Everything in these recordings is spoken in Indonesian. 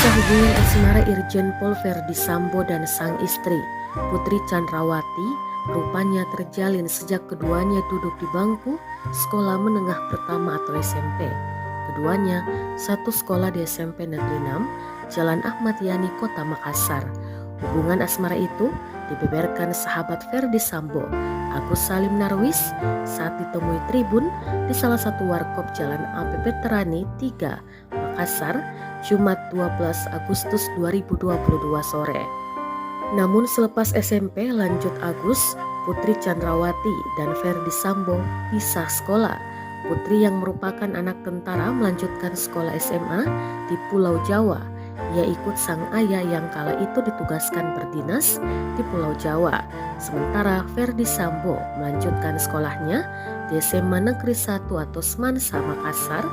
Kisah hubungan asmara Irjen Pol Verdi Sambo dan sang istri, Putri Chandrawati, rupanya terjalin sejak keduanya duduk di bangku sekolah menengah pertama atau SMP. Keduanya satu sekolah di SMP Negeri 6, Jalan Ahmad Yani, Kota Makassar. Hubungan asmara itu dibeberkan sahabat Verdi Sambo, Agus Salim Narwis, saat ditemui Tribun di salah satu warkop Jalan AP Veterani 3, Makassar, Jumat 12 Agustus 2022 sore. Namun selepas SMP lanjut Agus, Putri Chandrawati dan Verdi Sambo pisah sekolah. Putri yang merupakan anak tentara melanjutkan sekolah SMA di Pulau Jawa. Ia ikut sang ayah yang kala itu ditugaskan berdinas di Pulau Jawa. Sementara Verdi Sambo melanjutkan sekolahnya di SMA Negeri 1 atau Semansa Makassar,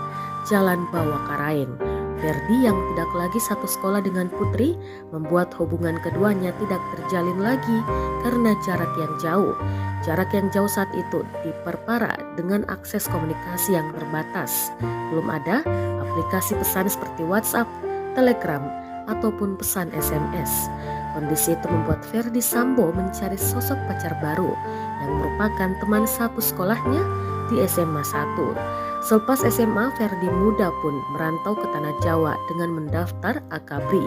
Jalan Bawakaraeng. Verdi yang tidak lagi satu sekolah dengan Putri membuat hubungan keduanya tidak terjalin lagi karena jarak yang jauh. Jarak yang jauh saat itu diperparah dengan akses komunikasi yang terbatas. Belum ada aplikasi pesan seperti WhatsApp, Telegram, ataupun pesan SMS. Kondisi itu membuat Verdi Sambo mencari sosok pacar baru yang merupakan teman satu sekolahnya di SMA 1. Selepas SMA, Verdi muda pun merantau ke Tanah Jawa dengan mendaftar Akabri.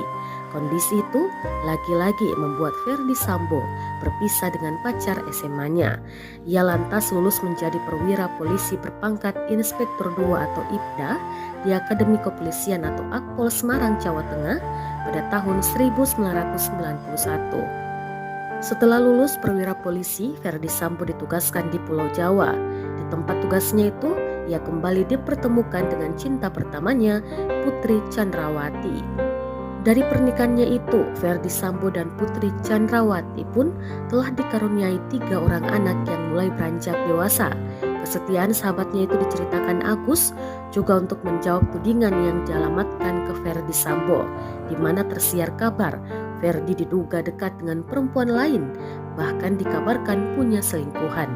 Kondisi itu lagi-lagi membuat Verdi Sambo berpisah dengan pacar SMA-nya. Ia lantas lulus menjadi perwira polisi berpangkat Inspektur 2 atau IPDA di Akademi Kepolisian atau Akpol Semarang, Jawa Tengah pada tahun 1991. Setelah lulus perwira polisi, Verdi Sambo ditugaskan di Pulau Jawa. Di tempat tugasnya itu, ia kembali dipertemukan dengan cinta pertamanya, Putri Chandrawati. Dari pernikahannya itu, Verdi Sambo dan Putri Chandrawati pun telah dikaruniai 3 orang anak yang mulai beranjak dewasa. Kesetiaan sahabatnya itu diceritakan Agus juga untuk menjawab tudingan yang dialamatkan ke Verdi Sambo, di mana tersiar kabar Verdi diduga dekat dengan perempuan lain, bahkan dikabarkan punya selingkuhan.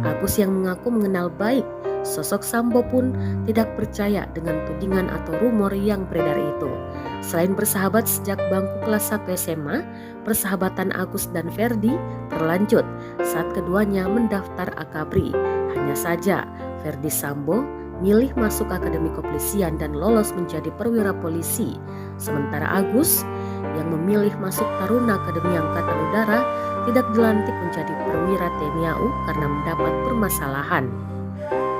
Agus yang mengaku mengenal baik sosok Sambo pun tidak percaya dengan tudingan atau rumor yang beredar itu. Selain bersahabat sejak bangku kelas 1 SMA, persahabatan Agus dan Verdi berlanjut saat keduanya mendaftar Akabri. Hanya saja Verdi Sambo milih masuk Akademi Kepolisian dan lolos menjadi perwira polisi. Sementara Agus yang memilih masuk Taruna Akademi Angkatan Udara tidak dilantik menjadi perwira TNI AU karena mendapat permasalahan.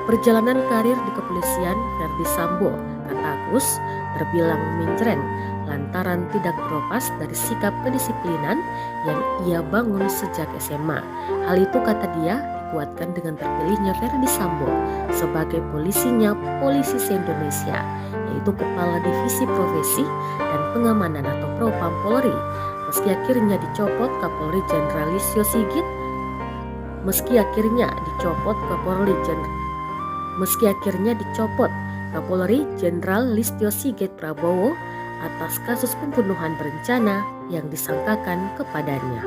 Perjalanan karir di kepolisian Verdi Sambo, kata Agus, terbilang mencreng lantaran tidak terlepas dari sikap kedisiplinan yang ia bangun sejak SMA. Hal itu, kata dia, dikuatkan dengan terpilihnya Verdi Sambo sebagai polisinya Polisi se-Indonesia, yaitu Kepala Divisi Profesi dan Pengamanan atau Propam Polri. Meski akhirnya dicopot Kapolri Jenderal Listio Sigit, Kapolri Jenderal Listio Sigit Prabowo atas kasus pembunuhan berencana yang disangkakan kepadanya.